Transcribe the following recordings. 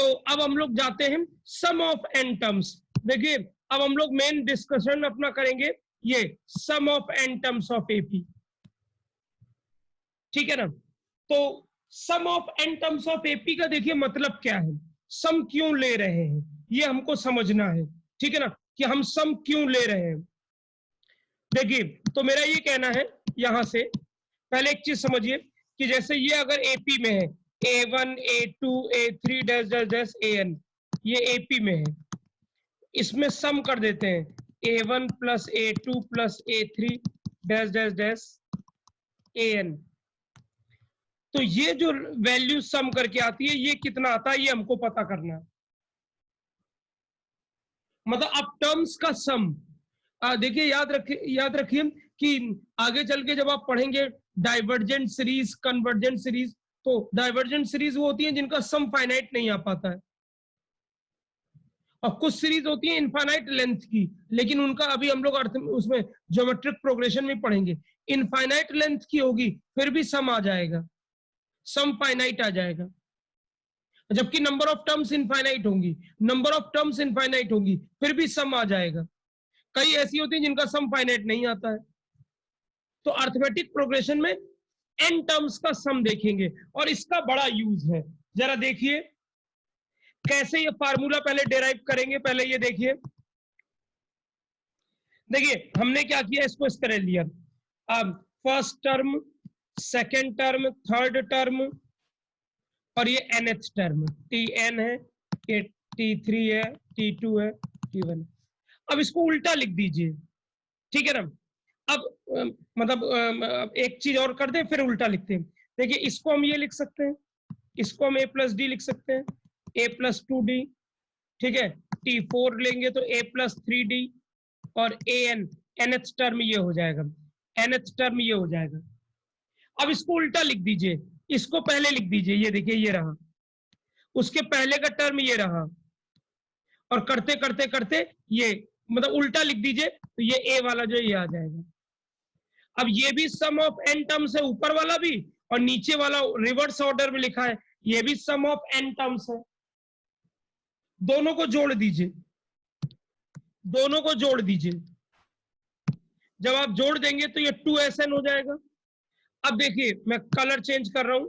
तो अब हम लोग जाते हैं सम ऑफ एन टर्म्स। देखिए अब हम लोग मेन डिस्कशन अपना करेंगे ये sum of n terms of AP, ठीक है ना। तो sum of n terms of AP का देखिए मतलब क्या है, सम क्यों ले रहे हैं ये हमको समझना है, ठीक है ना, कि हम सम क्यों ले रहे हैं। देखिए तो मेरा ये कहना है, यहां से पहले एक चीज समझिए कि जैसे ये अगर एपी में है A1 A2 A3 dash dash dash AN, ये एपी में है, इसमें सम कर देते हैं A1 plus A2 plus A3 dash dash dash AN। तो ये जो वैल्यू सम करके आती है ये कितना आता है ये हमको पता करना है, मतलब अब टर्म्स का सम। देखिए याद रखिए कि आगे चल के जब आप पढ़ेंगे डाइवर्जेंट सीरीज कन्वर्जेंट सीरीज, तो डाइवर्जेंट सीरीज वो होती है जिनका सम फाइनाइट नहीं आ पाता है, और कुछ सीरीज होती है इनफाइनाइट लेंथ की, लेकिन उनका अभी हम लोग अर्थ उसमें ज्योमेट्रिक प्रोग्रेशन में पढ़ेंगे। इनफाइनाइट लेंथ की होगी फिर भी सम आ जाएगा, सम फाइनाइट आ जाएगा, जबकि नंबर ऑफ टर्म्स इनफाइनाइट होंगी, नंबर ऑफ टर्म्स इनफाइनाइट होंगी फिर भी सम आ जाएगा। कई ऐसी होती है जिनका सम फाइनाइट नहीं आता है। तो अर्थमेटिक प्रोग्रेशन में एन टर्म्स का सम देखेंगे और इसका बड़ा यूज है। जरा देखिए कैसे ये फार्मूला पहले डेराइव करेंगे, पहले ये देखिए। देखिए हमने क्या किया, इसको इस तरह लिया, अब first term second term third term और ये nth टर्म Tn है, ये T3 है, T2 है, T1 है। अब इसको उल्टा लिख दीजिए, ठीक है ना। अब मतलब एक चीज और कर दें फिर उल्टा लिखते हैं। देखिए इसको हम ये लिख सकते हैं, इसको हम a प्लस डी लिख सकते हैं, a प्लस 2d, ठीक है। T4 लेंगे तो a प्लस 3d और an nth टर्म ये हो जाएगा, nth टर्म ये हो जाएगा। अब इसको उल्टा लिख दीजिए, इसको पहले लिख दीजिए, ये देखिए ये रहा, उसके पहले का टर्म ये रहा, और करते करते करते ये मतलब उल्टा लिख दीजिए तो ये ए वाला जो ये आ जाएगा। अब ये भी सम ऑफ एन टर्म्स है, ऊपर वाला भी और नीचे वाला रिवर्स ऑर्डर में लिखा है, ये भी सम ऑफ एन टर्म्स है। दोनों को जोड़ दीजिए, दोनों को जोड़ दीजिए, जब आप जोड़ देंगे तो ये 2SN हो जाएगा। अब देखिए मैं कलर चेंज कर रहा हूं,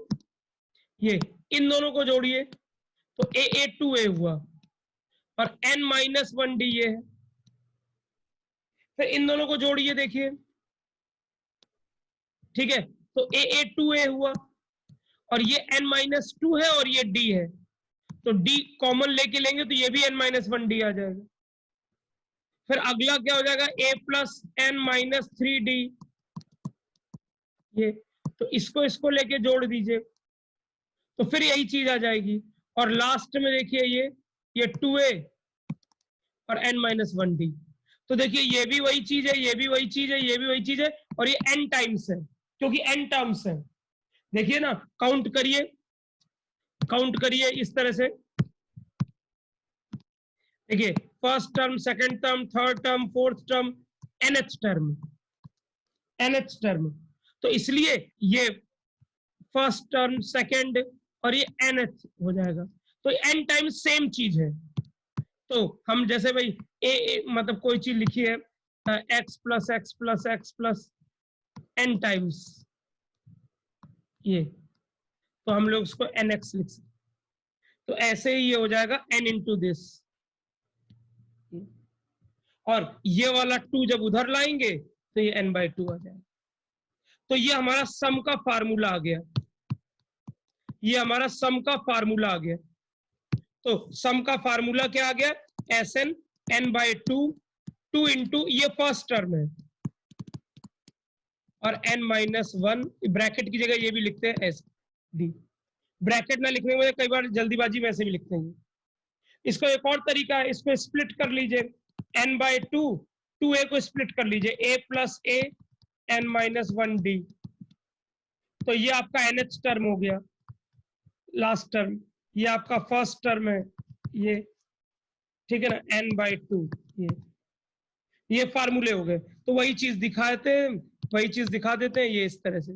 ये इन दोनों को जोड़िए तो A2A हुआ और n-1d ये है, फिर इन दोनों को जोड़िए देखिए, ठीक है, तो A2A हुआ और ये n-2 है और ये d है, तो d कॉमन लेके लेंगे तो ये भी n-1d आ जाएगा। फिर अगला क्या हो जाएगा, a प्लस n-3d, ये तो इसको लेके जोड़ दीजिए तो फिर यही चीज आ जाएगी। और लास्ट में देखिए ये 2a और n-1d, तो देखिए ये भी वही चीज है, ये भी वही चीज है, ये भी वही चीज है, और ये n टाइम्स है क्योंकि n टर्म्स है। देखिए ना, काउंट करिए इस तरह से, देखिए first term second term third term fourth term nth term, तो इसलिए ये फर्स्ट टर्म सेकंड और ये nth हो जाएगा, तो n टाइम्स सेम चीज है। तो हम जैसे भाई ए मतलब कोई चीज लिखी है x plus x plus x plus n times ये, तो हम लोग उसको nx लिख सकते, तो ऐसे ही ये हो जाएगा n इंटू दिस, और ये वाला 2 जब उधर लाएंगे तो ये n/2 आ जाएगा। तो ये हमारा सम का फार्मूला आ गया, ये हमारा सम का फार्मूला आ गया। तो सम का फार्मूला क्या आ गया, Sn n/2, 2 इंटू ये फर्स्ट टर्म है और n-1, ब्रैकेट की जगह ये भी लिखते हैं एस डी, ब्रैकेट ना लिखने में कई बार जल्दीबाजी में ऐसे भी लिखते हैं। इसको एक और तरीका है, इसको स्प्लिट कर लीजिए, n/2 2a को स्प्लिट कर लीजिए, a प्लस a n-1d, तो ये आपका nth टर्म हो गया, लास्ट टर्म, ये आपका फर्स्ट टर्म है ये, ठीक है ना, n/2, ये फार्मूले हो गए। तो वही चीज दिखा देते हैं ये इस तरह से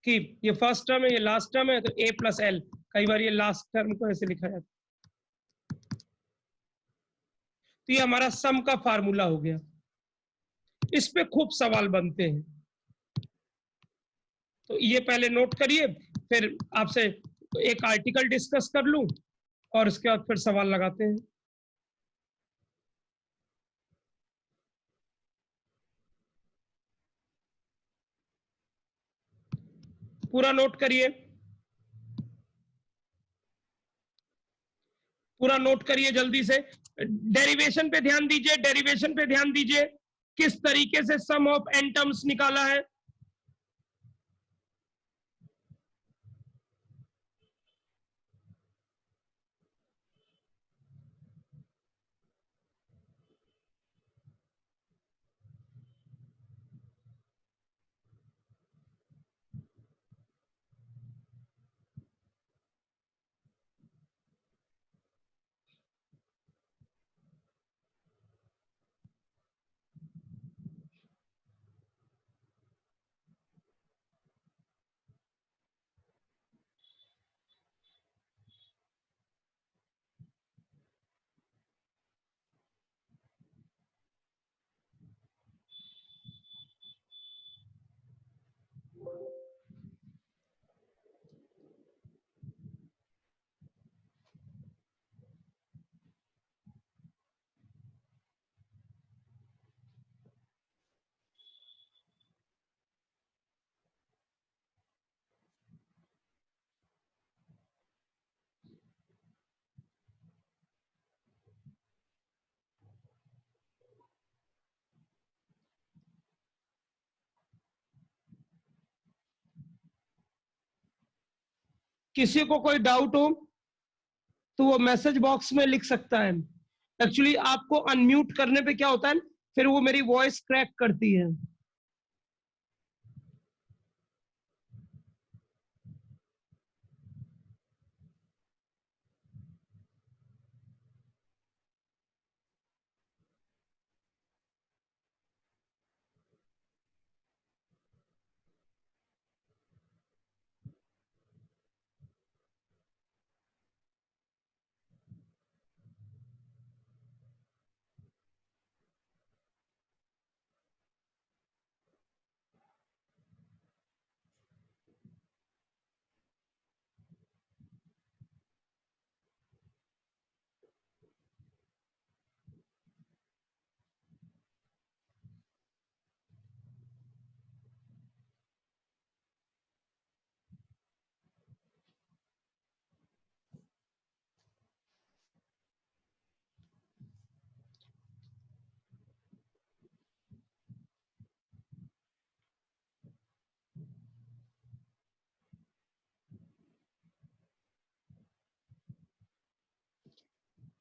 कि ये फर्स्ट टर्म है ये लास्ट टर्म है, तो a प्लस l, कई बार ये लास्ट टर्म को ऐसे लिखा जाता है, तो ये हमारा सम का फार्मूला हो गया। इस पे खूब सवाल बनते हैं, तो ये पहले नोट करिए, फिर आपसे एक आर्टिकल डिस्कस कर लूं और इसके बाद फिर सवाल लगाते हैं। पूरा नोट करिए, पूरा नोट करिए जल्दी से। डेरिवेशन पे ध्यान दीजिए, डेरिवेशन पे ध्यान दीजिए, किस तरीके से सम ऑफ एन टर्म्स निकाला है। किसी को कोई डाउट हो तो वो मैसेज बॉक्स में लिख सकता है। एक्चुअली आपको अनम्यूट करने पे क्या होता है, फिर वो मेरी वॉइस क्रैक करती है।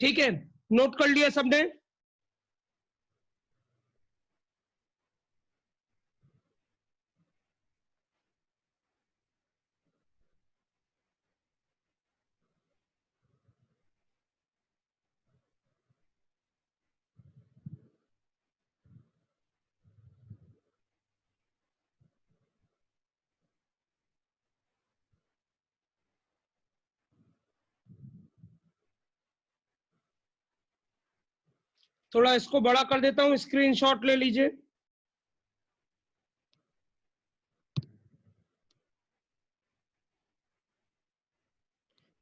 ठीक है, नोट कर लिया सबने। थोड़ा इसको बड़ा कर देता हूं, स्क्रीनशॉट ले लीजिए।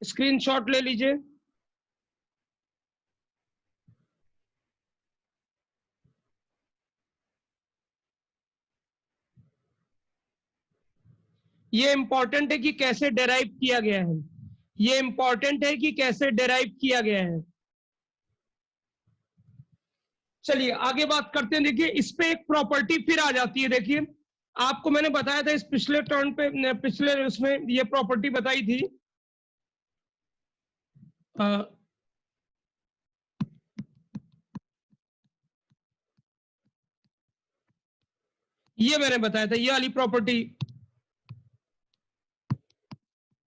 स्क्रीनशॉट ले लीजिए। ये इंपॉर्टेंट है कि कैसे डेराइव किया गया है, ये इंपॉर्टेंट है कि कैसे डेराइव किया गया है। चलिए आगे बात करते हैं। देखिए इस पे एक प्रॉपर्टी फिर आ जाती है। देखिए आपको मैंने बताया था इस पिछले टर्न पे, पिछले उसमें ये प्रॉपर्टी बताई थी। ये मैंने बताया था, ये वाली प्रॉपर्टी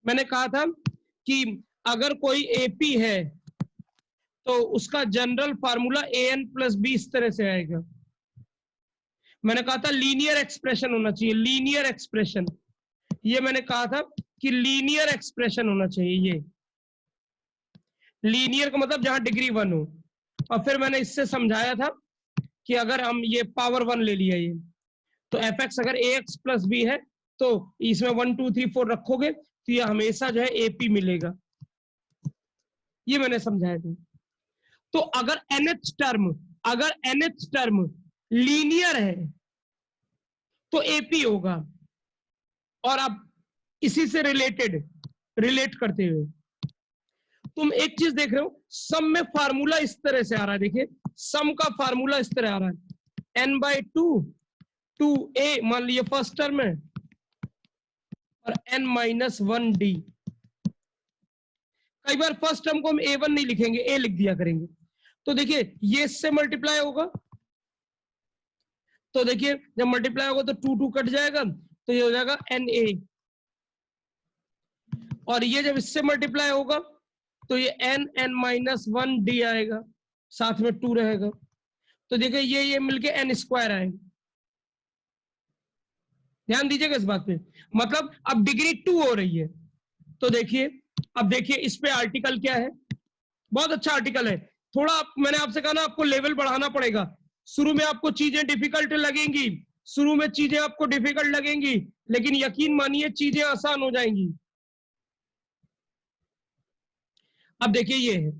मैंने कहा था कि अगर कोई एपी है तो उसका general formula an plus B इस तरह से आएगा। मैंने कहा था लीनियर एक्सप्रेशन होना चाहिए, लीनियर एक्सप्रेशन। ये मैंने कहा था कि लीनियर एक्सप्रेशन होना चाहिए। ये लीनियर का मतलब जहां डिग्री 1 हो। और फिर मैंने इससे समझाया था कि अगर हम ये पावर 1 ले लिया ये, तो एफ एक्स अगर ए एक्स प्लस बी है तो इसमें 1 2 3 4 रखोगे तो ये हमेशा जो है एपी मिलेगा, ये मैंने समझाया था। तो अगर nth टर्म लीनियर है तो एपी होगा। और अब इसी से रिलेट करते हुए तुम एक चीज देख रहे हो, सम में फार्मूला इस तरह से आ रहा है, देखिए सम का फार्मूला इस तरह आ रहा है, n/2 2a मान लीजिए फर्स्ट टर्म है और n-1d। कई बार फर्स्ट टर्म को हम a1 नहीं लिखेंगे, a लिख दिया करेंगे। तो देखिए ये इससे मल्टीप्लाई होगा, तो देखिए जब मल्टीप्लाई होगा तो 2 2 कट जाएगा, तो ये हो जाएगा na। और ये जब इससे मल्टीप्लाई होगा तो ये n-1d आएगा, साथ में 2 रहेगा, तो देखिए ये मिलके n² आएगा। ध्यान दीजिएगा इस बात पे, मतलब अब डिग्री 2 हो रही है। तो देखिए अब देखिए इस पे आर्टिकल क्या है, बहुत अच्छा आर्टिकल है। थोड़ा मैंने आपसे कहा ना आपको लेवल बढ़ाना पड़ेगा, शुरू में आपको चीजें डिफिकल्ट लगेंगी, शुरू में चीजें आपको डिफिकल्ट लगेंगी, लेकिन यकीन मानिए चीजें आसान हो जाएंगी। अब देखिए ये है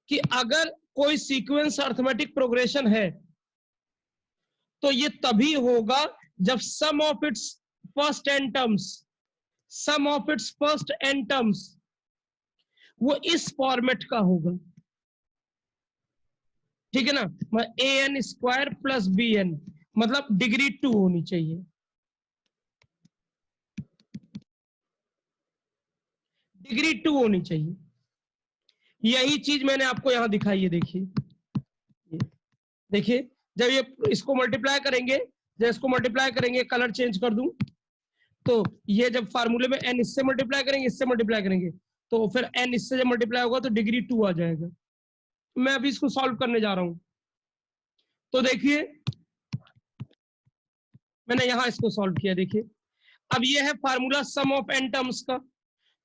कि अगर कोई सीक्वेंस अर्थमेटिक प्रोग्रेशन है तो ये तभी होगा जब sum of its first n terms वो इस फॉर्मेट का होगा, ठीक है ना। an² प्लस bn मतलब डिग्री 2 होनी चाहिए, डिग्री 2 होनी चाहिए। यही चीज मैंने आपको यहां दिखाई है, देखिए जब ये इसको मल्टीप्लाई करेंगे, जब इसको मल्टीप्लाई करेंगे, कलर चेंज कर दूं, तो ये जब फार्मूले में n इससे मल्टीप्लाई करेंगे, इससे मल्टीप्लाई करेंगे, तो फिर n इससे जब मल्टीप्लाई होगा तो डिग्री 2 आ जाएगा। मैं अभी इसको सॉल्व करने जा रहा हूं। तो देखिए मैंने यहां इसको सॉल्व किया, देखिए अब ये है formula sum of n terms का,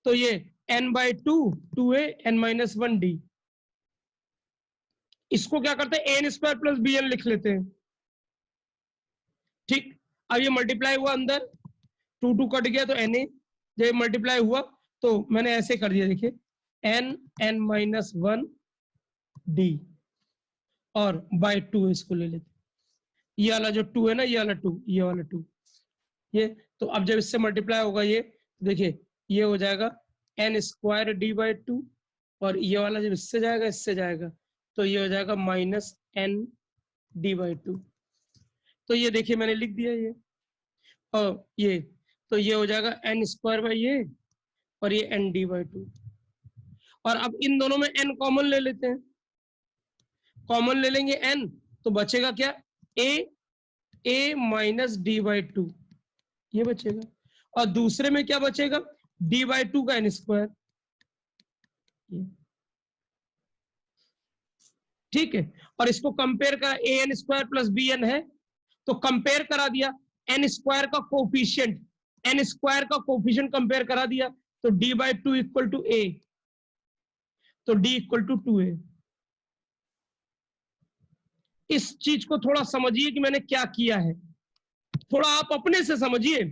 तो ये n/2 2a n-1d, इसको क्या करते हैं n² प्लस bn लिख लेते हैं, ठीक। अब ये मल्टीप्लाई हुआ, अंदर 2 2 कट गया तो na, जब मल्टीप्लाई हुआ तो मैंने ऐसे कर दिया, देखिए n-1d और बाय 2 इसको ले लेते, ये वाला जो 2 है ना, ये वाला 2, ये वाला 2, ये तो अब जब इससे मल्टीप्लाई होगा ये, देखिए ये हो जाएगा n²d/2 और ये वाला जब इससे जाएगा तो ये हो जाएगा -n/d/2। तो ये देखिए मैंने लिख दिया ये, और ये तो ये हो जाएगा n² और ये n/d/2। और अब इन दोनों में n कॉमन ले लेते हैं, कॉमन ले लेंगे n, तो बचेगा क्या a -d/2 ये बचेगा, और दूसरे में क्या बचेगा d/2 का n², ठीक है। और इसको कंपेयर करा, an² प्लस bn है तो कंपेयर करा दिया, n² का कोफिशिएंट कंपेयर करा दिया, तो d/2 इक्वल टू a, तो d इक्वल टू 2a। इस चीज को थोड़ा समझिए कि मैंने क्या किया है, थोड़ा आप अपने से समझिए।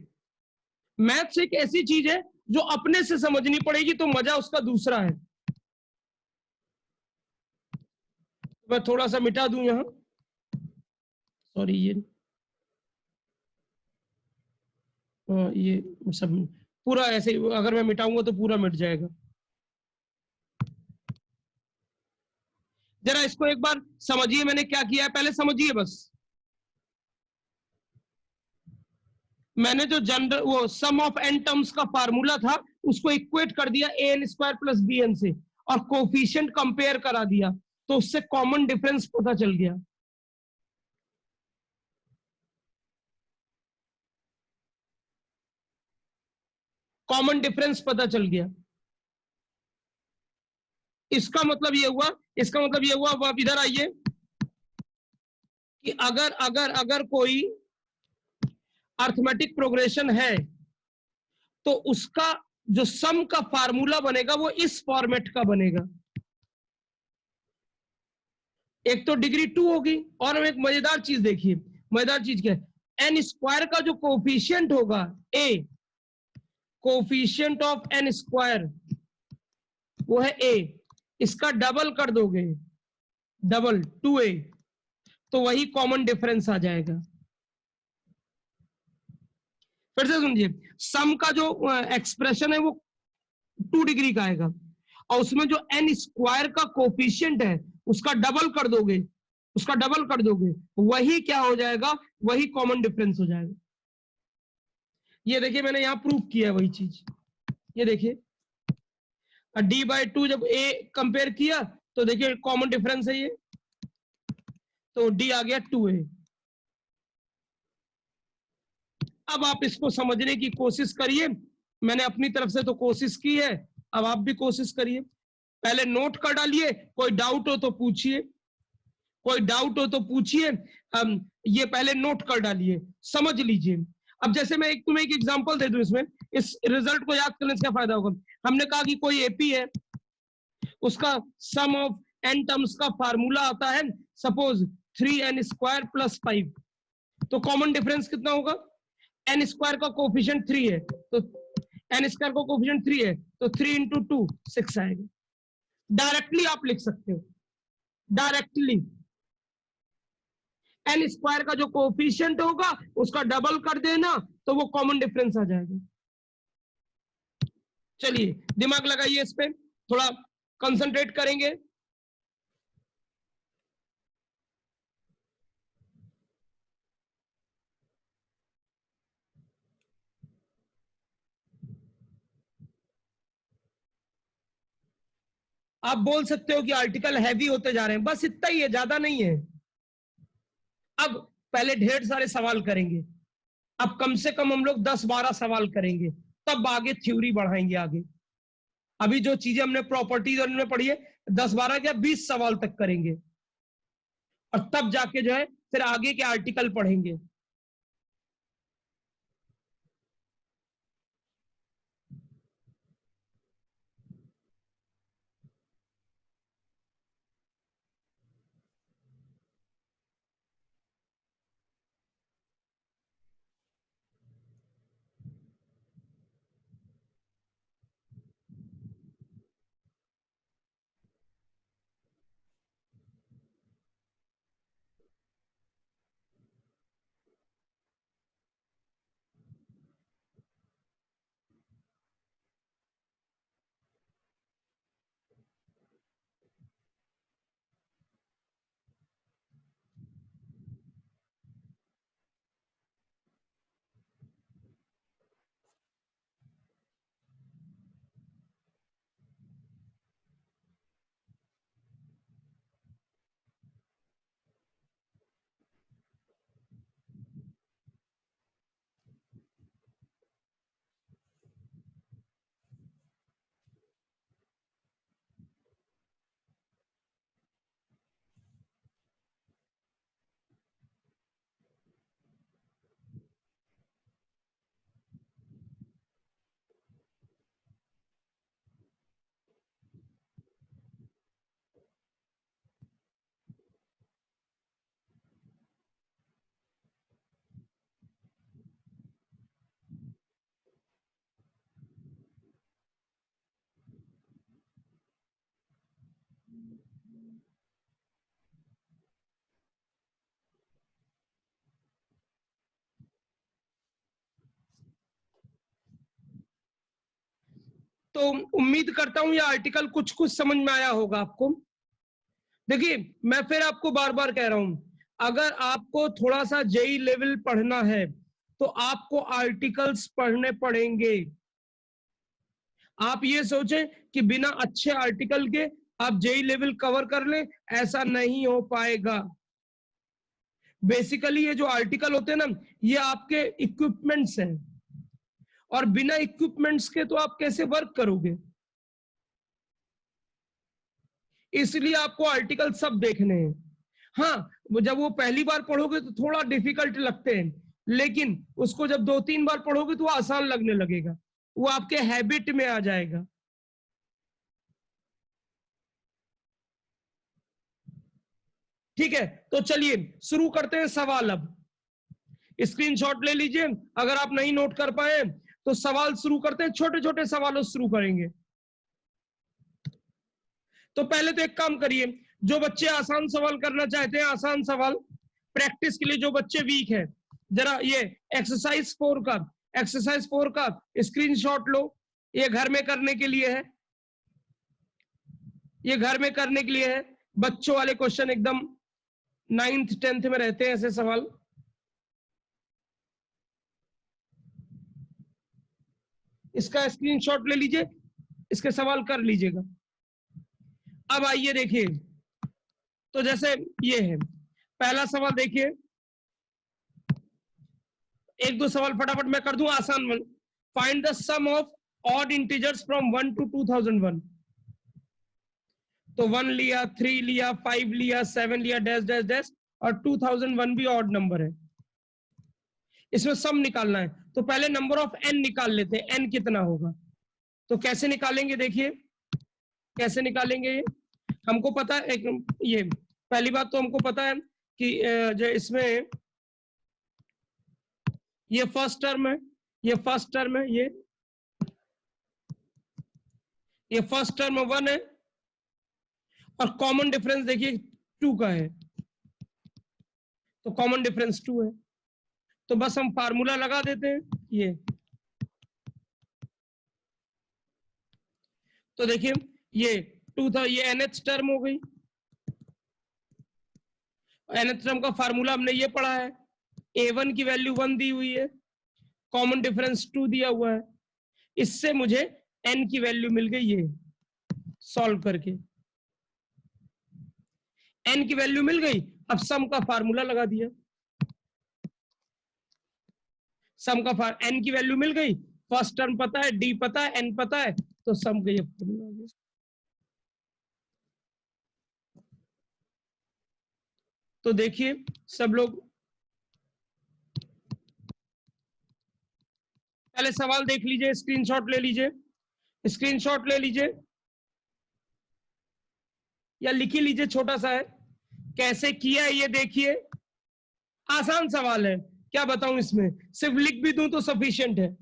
मैथ्स एक ऐसी चीज है जो अपने से समझनी पड़ेगी, तो मजा उसका दूसरा है। मैं थोड़ा सा मिटा दूं यहां, सॉरी ये सब पूरा ऐसे, अगर मैं मिटाऊंगा तो पूरा मिट जाएगा। जरा इसको एक बार समझिए मैंने क्या किया है, पहले समझिए बस। मैंने जो जनरल वो सम ऑफ n टर्म्स का फार्मूला था उसको इक्वेट कर दिया an² प्लस bn से, और कोफिशिएंट कंपेयर करा दिया, तो उससे कॉमन डिफरेंस पता चल गया। कॉमन डिफरेंस पता चल गया। इसका मतलब ये हुआ, अब इधर आइए कि अगर कोई अर्थमेटिक प्रोग्रेशन है तो उसका जो सम का फार्मूला बनेगा वो इस फॉर्मेट का बनेगा। एक तो डिग्री 2 होगी, और हम एक मजेदार चीज देखिए, मजेदार चीज क्या है, एन स्क्वायर का जो कोफिशिएंट होगा ए, कोफिशिएंट ऑफ एन स्क्वायर वो है ए, इसका डबल कर दोगे, डबल 2a, तो वही कॉमन डिफरेंस आ जाएगा। फिर से सुनिए, सम का जो एक्सप्रेशन है वो 2 डिग्री का आएगा, और उसमें जो एन स्क्वायर का कोफिशिएंट है उसका डबल कर दोगे, उसका डबल कर दोगे, वही क्या हो जाएगा, वही कॉमन डिफरेंस हो जाएगा। ये देखिए मैंने यहां प्रूव किया है वही चीज, ये देखिए d/2 जब a कंपेयर किया तो देखिए कॉमन डिफरेंस है ये, तो d आ गया 2a। अब आप इसको समझने की कोशिश करिए, मैंने अपनी तरफ से तो कोशिश की है, अब आप भी कोशिश करिए, पहले नोट कर डालिए, कोई डाउट हो तो पूछिए, कोई डाउट हो तो पूछिए, ये पहले नोट कर डालिए, समझ लीजिए। अब जैसे मैं तुम्हें एक एग्जांपल दे दूं, इसमें इस रिजल्ट को याद करने से क्या फायदा होगा, हमने कहा कि कोई एपी है, उसका सम ऑफ एन टर्म्स का फार्मूला आता है सपोज 3n² + 5, तो कॉमन डिफरेंस कितना होगा, एन स्क्वायर का कोफिशिएंट 3 है, तो एन स्क्वायर का कोफिशिएंट 3 है, तो 3 × 2 6 आएगा। डायरेक्टली आप लिख सकते हो, डायरेक्टली एन स्क्वायर का जो कोफिशिएंट होगा उसका डबल कर देना, तो वो कॉमन डिफरेंस आ जाएगा। चलिए दिमाग लगाइए, इस पे थोड़ा कंसंट्रेट करेंगे। आप बोल सकते हो कि आर्टिकल हैवी होते जा रहे हैं, बस इतना ही है, ज्यादा नहीं है। अब पहले ढेर सारे सवाल करेंगे, अब कम से कम हम लोग 10-12 सवाल करेंगे, तब आगे थ्योरी बढ़ाएंगे आगे। अभी जो चीजें हमने प्रॉपर्टीज और इनमें पढ़ी है, 10-12 क्या 20 सवाल तक करेंगे, और तब जाके जो है फिर आगे के आर्टिकल पढ़ेंगे। तो उम्मीद करता हूं ये आर्टिकल कुछ कुछ समझ में आया होगा आपको। देखिए मैं फिर आपको बार बार कह रहा हूं, अगर आपको थोड़ा सा जेई लेवल पढ़ना है तो आपको आर्टिकल्स पढ़ने पड़ेंगे। आप ये सोचें कि बिना अच्छे आर्टिकल के आप जेई लेवल कवर कर लें, ऐसा नहीं हो पाएगा। बेसिकली ये जो आर्टिकल होते हैं ना, ये आपके इक्विपमेंट्स हैं, और बिना इक्विपमेंट्स के तो आप कैसे वर्क करोगे। इसलिए आपको आर्टिकल सब देखने हैं। हाँ जब वो पहली बार पढ़ोगे तो थोड़ा डिफिकल्ट लगते हैं, लेकिन उसको जब 2-3 बार पढ़ोगे तो वो आसान लगने लगेगा, वो आपके हैबिट में आ जाएगा। ठीक है, तो चलिए शुरू करते हैं सवाल। अब स्क्रीनशॉट ले लीजिए, अगर आप नहीं नोट कर पाए तो सवाल शुरू करते हैं, छोटे छोटे सवालों से शुरू करेंगे। तो पहले तो एक काम करिए, जो बच्चे आसान सवाल करना चाहते हैं, आसान सवाल प्रैक्टिस के लिए, जो बच्चे वीक है, जरा ये एक्सरसाइज 4 का स्क्रीनशॉट लो। ये घर में करने के लिए है, ये घर में करने के लिए है। बच्चों वाले क्वेश्चन एकदम 9th 10th में रहते हैं ऐसे सवाल। इसका स्क्रीनशॉट ले लीजिए, इसके सवाल कर लीजिएगा। अब आइए देखिए, तो जैसे ये है पहला सवाल, देखिए एक दो सवाल फटाफट मैं कर दूं आसान। Find the sum of odd integers from 1 to 2001। तो 1 लिया, 3 लिया, 5 लिया, 7 लिया, डैश डैश डैश, और 2001 भी ऑड नंबर है। इसमें सम निकालना है, तो पहले नंबर ऑफ एन निकाल लेते हैं, एन कितना होगा। तो कैसे निकालेंगे, देखिए कैसे निकालेंगे। ये हमको पता है, एक ये पहली बात तो हमको पता है कि जो इसमें ये फर्स्ट टर्म है, ये फर्स्ट टर्म है, ये फर्स्ट टर्म 1 है, और कॉमन डिफरेंस देखिए 2 का है, तो कॉमन डिफरेंस 2 है। तो बस हम फार्मूला लगा देते हैं ये। तो देखिए ये 2 था, ये nth टर्म हो गई। nth टर्म का फार्मूला हमने ये पढ़ा है, a1 की वैल्यू 1 दी हुई है, कॉमन डिफरेंस 2 दिया हुआ है। इससे मुझे n की वैल्यू मिल गई, ये सॉल्व करके n की वैल्यू मिल गई। अब सम का फार्मूला लगा दिया, सम का n की वैल्यू मिल गई, फर्स्ट टर्म पता है, d पता है, n पता है, तो सम का ये फार्मूला आ गया। तो देखिए सब लोग पहले सवाल देख लीजिए, स्क्रीनशॉट ले लीजिए, स्क्रीनशॉट ले लीजिए या लिख ही लीजिए, छोटा सा है। कैसे किया है ये देखिए, आसान सवाल है, क्या बताऊं, इसमें सिर्फ लिख भी दूं तो सफिशिएंट है।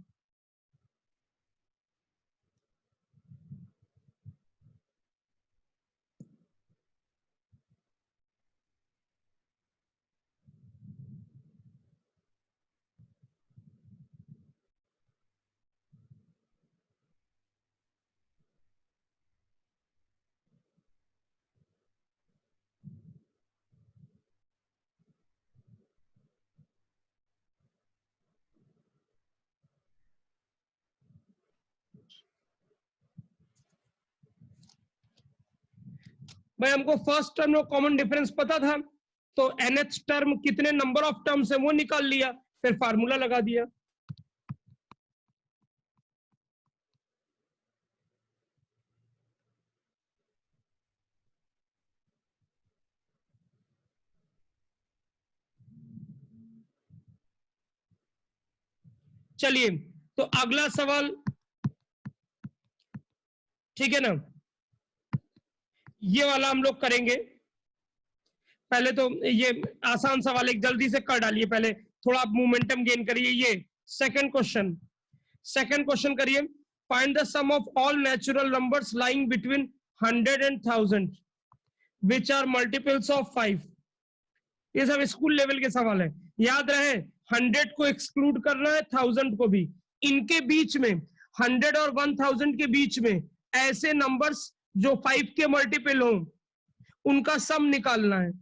भाई हमको फर्स्ट टर्म और कॉमन डिफरेंस पता था, तो nth टर्म कितने नंबर ऑफ टर्म्स है वो निकाल लिया, फिर फार्मूला लगा दिया। चलिए तो अगला सवाल, ठीक है ना, ये वाला हम लोग करेंगे। पहले तो ये आसान सवाल एक जल्दी से कर डालिए, पहले थोड़ा आप मोमेंटम गेन करिए। ये सेकंड क्वेश्चन करिए। Find the sum of all natural numbers lying between 100 and 1000 which are multiples of 5। ये सब स्कूल लेवल के सवाल है, याद रहे 100 को एक्सक्लूड करना है, 1000 को भी। इनके बीच में 100 और 1000 के बीच में ऐसे नंबर्स जो 5 के मल्टीपल हो, उनका सम निकालना है।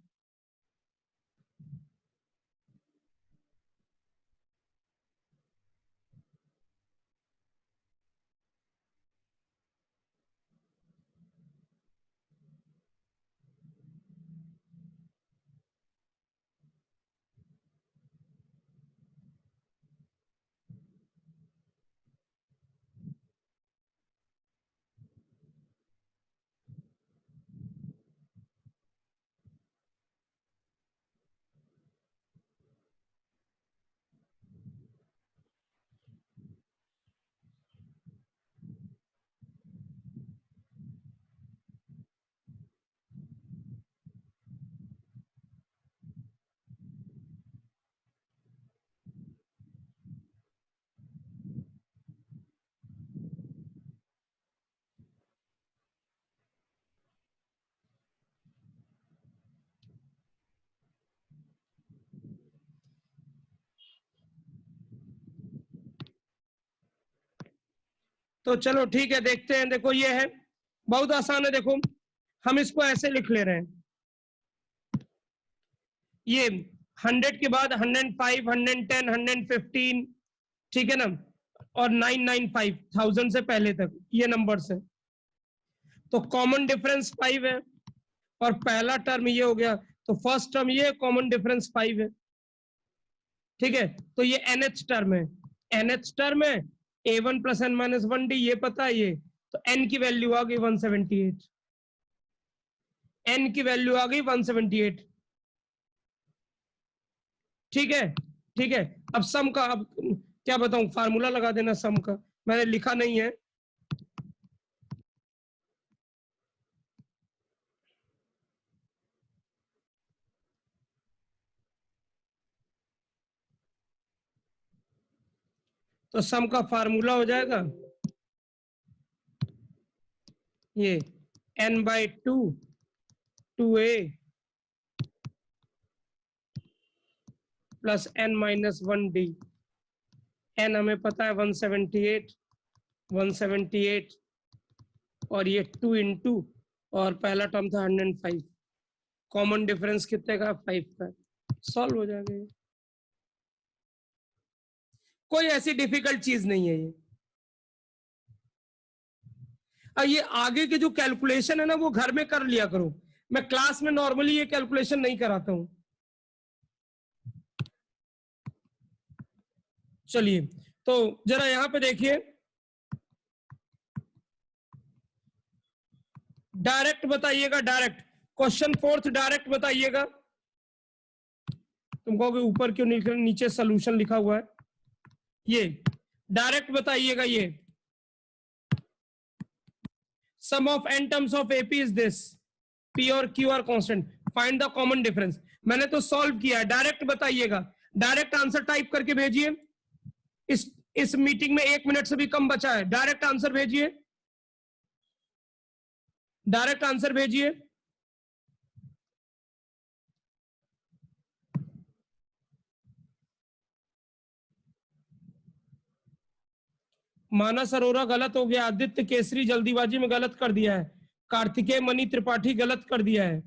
तो चलो ठीक है, देखते हैं। देखो ये है, बहुत आसान है। देखो हम इसको ऐसे लिख ले रहे हैं, ये 100 के बाद 105, 110, 115, ठीक है ना, और 995, 1000 से पहले तक ये नंबर्स है। तो कॉमन डिफरेंस 5 है, और पहला टर्म ये हो गया, तो फर्स्ट टर्म ये, कॉमन डिफरेंस 5 है, ठीक है। तो ये nth टर्म है, nth टर्म है, a1 plus n minus 1d, ये पता है ये। तो n की वैल्यू आ गई 178, n की वैल्यू आ गई 178, ठीक है। ठीक है, अब सम का, अब क्या बताऊं, फार्मूला लगा देना सम का, मैंने लिखा नहीं है। तो सम का फार्मूला हो जाएगा ये n/2 2a plus n minus 1d। n हमें पता है 178, 178, और ये 2 इंटू, और पहला टर्म था 105, कॉमन डिफरेंस कितने का, 5 का। सॉल्व हो जाएगा ये, कोई ऐसी डिफिकल्ट चीज नहीं है ये। अब ये आगे के जो कैलकुलेशन है ना, वो घर में कर लिया करो, मैं क्लास में नॉर्मली ये कैलकुलेशन नहीं कराता हूं। चलिए, तो जरा यहां पे देखिए, डायरेक्ट बताइएगा, डायरेक्ट क्वेश्चन 4th डायरेक्ट बताइएगा। तुम कहोगे ऊपर क्यों नीचे सोल्यूशन लिखा हुआ है, ये डायरेक्ट बताइएगा। ये sum of n terms of AP is this, P और Q are constant, find the common difference. मैंने तो सॉल्व किया है, डायरेक्ट बताइएगा, डायरेक्ट आंसर टाइप करके भेजिए। इस मीटिंग में 1 मिनट से भी कम बचा है, डायरेक्ट आंसर भेजिए, डायरेक्ट आंसर भेजिए। मानस अरोरा गलत हो गया, आदित्य केसरी जल्दीबाजी में गलत कर दिया है, कार्तिकेय मणि त्रिपाठी गलत कर दिया है,